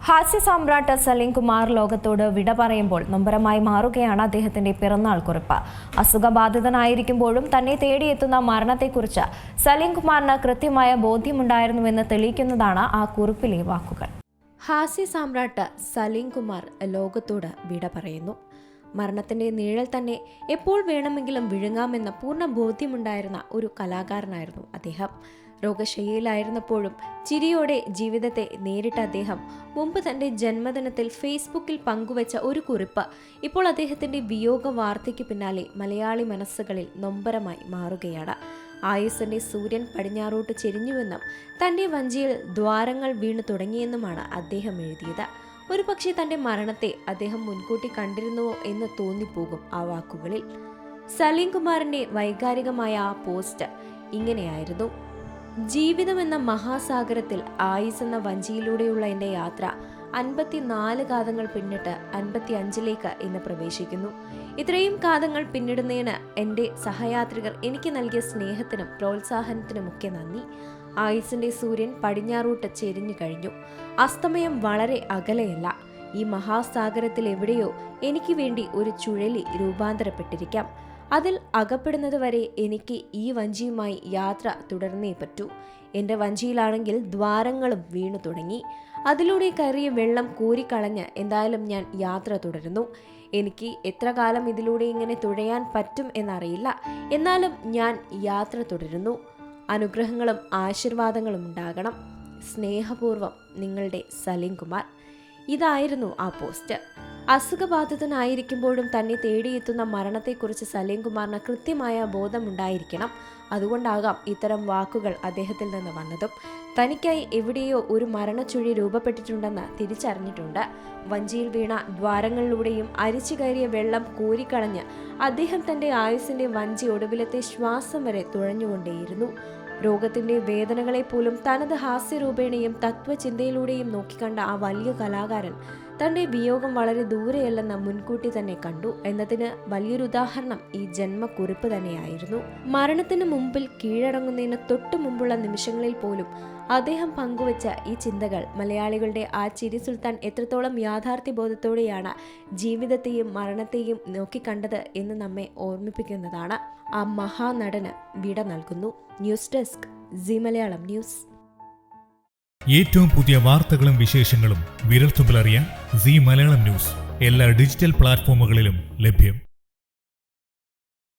ഹാസ്യ സാമ്രാട്ട് സലീം കുമാർ ലോകത്തോട് വിട പറയുമ്പോൾ നൊമ്പരമായി മാറുകയാണ് അദ്ദേഹത്തിന്റെ പിറന്നാൾ കുറിപ്പ്. അസുഖബാധിതനായിരിക്കുമ്പോഴും തന്നെ തേടിയെത്തുന്ന മരണത്തെക്കുറിച്ച് സലീം കുമാറിന് കൃത്യമായ ബോധ്യമുണ്ടായിരുന്നുവെന്ന് തെളിയിക്കുന്നതാണ് ആ കുറിപ്പിലെ വാക്കുകൾ. ഹാസ്യ സാമ്രാട്ട് സലീം കുമാർ ലോകത്തോട് വിട പറയുന്നു. മരണത്തിന്റെ നിഴൽ തന്നെ എപ്പോൾ വേണമെങ്കിലും വിഴുങ്ങാമെന്ന പൂർണ്ണ ബോധ്യമുണ്ടായിരുന്ന ഒരു കലാകാരനായിരുന്നു അദ്ദേഹം. രോഗശയ്യയിലായിരുന്നപ്പോഴും ചിരിയോടെ ജീവിതത്തെ നേരിട്ട അദ്ദേഹം മുമ്പ് തന്റെ ജന്മദിനത്തിൽ ഫേസ്ബുക്കിൽ പങ്കുവച്ച ഒരു കുറിപ്പ് ഇപ്പോൾ അദ്ദേഹത്തിന്റെ വിയോഗ വാർത്തയ്ക്ക് പിന്നാലെ മലയാളി മനസ്സുകളിൽ നൊമ്പരമായി മാറുകയാണ്. ആയുസ്സിന്റെ സൂര്യൻ പടിഞ്ഞാറോട്ട് ചെരിഞ്ഞുവെന്നും തന്റെ വഞ്ചിയിൽ ദ്വാരങ്ങൾ വീണു തുടങ്ങിയെന്നുമാണ് അദ്ദേഹം എഴുതിയത്. ഒരു പക്ഷേ തന്റെ മരണത്തെ അദ്ദേഹം മുൻകൂട്ടി കണ്ടിരുന്നുവോ എന്ന് തോന്നിപ്പോകും ആ വാക്കുകളിൽ. സലീം കുമാറിന്റെ വൈകാരികമായ ആ പോസ്റ്റ് ഇങ്ങനെയായിരുന്നു: ജീവിതമെന്ന മഹാസാഗരത്തിൽ ആയുസ് എന്ന വഞ്ചിയിലൂടെയുള്ള എൻ്റെ യാത്ര 54 കാതങ്ങൾ പിന്നിട്ട് 55ലേക്ക് ഇന്ന് പ്രവേശിക്കുന്നു. ഇത്രയും കാതങ്ങൾ പിന്നിടുന്നതിന് എൻ്റെ സഹയാത്രികർ എനിക്ക് നൽകിയ സ്നേഹത്തിനും പ്രോത്സാഹനത്തിനുമൊക്കെ നന്ദി. ആയുസിന്റെ സൂര്യൻ പടിഞ്ഞാറോട്ട് ചെരിഞ്ഞു കഴിഞ്ഞു. അസ്തമയം വളരെ അകലെയല്ല. ഈ മഹാസാഗരത്തിൽ എവിടെയോ എനിക്ക് വേണ്ടി ഒരു ചുഴലി രൂപാന്തരപ്പെട്ടിരിക്കാം. അതിൽ അകപ്പെടുന്നത് വരെ എനിക്ക് ഈ വഞ്ചിയുമായി യാത്ര തുടർന്നേ പറ്റൂ. എൻ്റെ വഞ്ചിയിലാണെങ്കിൽ ദ്വാരങ്ങളും വീണു തുടങ്ങി. അതിലൂടെ കയറിയ വെള്ളം കോരിക്കളഞ്ഞ് എന്തായാലും ഞാൻ യാത്ര തുടരുന്നു. എനിക്ക് എത്ര കാലം ഇതിലൂടെ ഇങ്ങനെ തുഴയാൻ പറ്റും എന്നറിയില്ല. എന്നാലും ഞാൻ യാത്ര തുടരുന്നു. അനുഗ്രഹങ്ങളും ആശീർവാദങ്ങളും ഉണ്ടാകണം. സ്നേഹപൂർവ്വം, നിങ്ങളുടെ സലീം കുമാർ. ഇതായിരുന്നു ആ പോസ്റ്റ്. അസുഖബാധിതനായിരിക്കുമ്പോഴും തന്നെ തേടിയെത്തുന്ന മരണത്തെക്കുറിച്ച് സലീം കുമാറിന് കൃത്യമായ ബോധമുണ്ടായിരിക്കണം. അതുകൊണ്ടാകാം ഇത്തരം വാക്കുകൾ അദ്ദേഹത്തിൽ നിന്ന് വന്നതും. തനിക്കായി എവിടെയോ ഒരു മരണച്ചുഴി രൂപപ്പെട്ടിട്ടുണ്ടെന്ന് തിരിച്ചറിഞ്ഞിട്ടുണ്ട്. വഞ്ചിയിൽ വീണ ദ്വാരങ്ങളിലൂടെയും അരിച്ചു കയറിയ വെള്ളം കോരിക്കളഞ്ഞ് അദ്ദേഹം തന്റെ ആയുസ്സിന്റെ വഞ്ചി ഒടുവിലത്തെ ശ്വാസം വരെ തുഴഞ്ഞുകൊണ്ടേയിരുന്നു. രോഗത്തിന്റെ വേദനകളെ പോലും തനത് ഹാസ്യരൂപേണയും തത്വചിന്തയിലൂടെയും നോക്കിക്കണ്ട ആ വലിയ കലാകാരൻ തന്റെ വിയോഗം വളരെ ദൂരെയല്ലെന്ന് മുൻകൂട്ടി തന്നെ കണ്ടു എന്നതിന് വലിയൊരു ഉദാഹരണം ഈ ജന്മക്കുറിപ്പ് തന്നെയായിരുന്നു. മരണത്തിന് മുമ്പിൽ കീഴടങ്ങുന്നതിന് തൊട്ടു മുമ്പുള്ള നിമിഷങ്ങളിൽ പോലും അദ്ദേഹം പങ്കുവച്ച ഈ ചിന്തകൾ മലയാളികളുടെ ആ ചിരി സുൽത്താൻ എത്രത്തോളം യാഥാർത്ഥ്യബോധത്തോടെയാണ് ജീവിതത്തെയും മരണത്തെയും നോക്കിക്കണ്ടത് എന്ന് നമ്മെ ഓർമ്മിപ്പിക്കുന്നതാണ്. ആ മഹാനടന് വിട നൽകുന്നു. News desk Zee Malayalam news. ഏറ്റവും പുതിയ വാർത്തകളും വിശേഷങ്ങളും വിരൽത്തുമ്പിലറിയാൻ സീ മലയാളം ന്യൂസ് എല്ലാ ഡിജിറ്റൽ പ്ലാറ്റ്ഫോമുകളിലും ലഭ്യം.